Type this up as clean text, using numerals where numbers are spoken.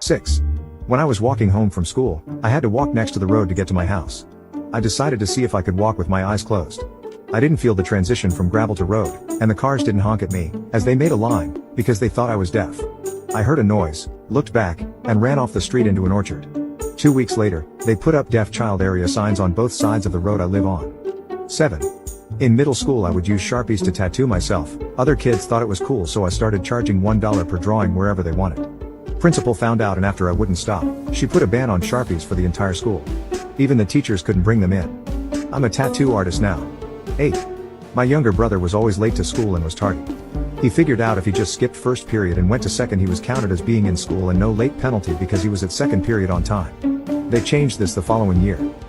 6. When I was walking home from school, I had to walk next to the road to get to my house. I decided to see if I could walk with my eyes closed. I didn't feel the transition from gravel to road, and the cars didn't honk at me, as they made a line, because they thought I was deaf. I heard a noise, looked back, and ran off the street into an orchard. 2 weeks later, they put up deaf child area signs on both sides of the road I live on. 7. In middle school I would use Sharpies to tattoo myself. Other kids thought it was cool, so I started charging $1 per drawing wherever they wanted. Principal found out, and after I wouldn't stop, she put a ban on Sharpies for the entire school. Even the teachers couldn't bring them in. I'm a tattoo artist now. 8. My younger brother was always late to school and was tardy. He figured out if he just skipped first period and went to second, he was counted as being in school and no late penalty because he was at second period on time. They changed this the following year.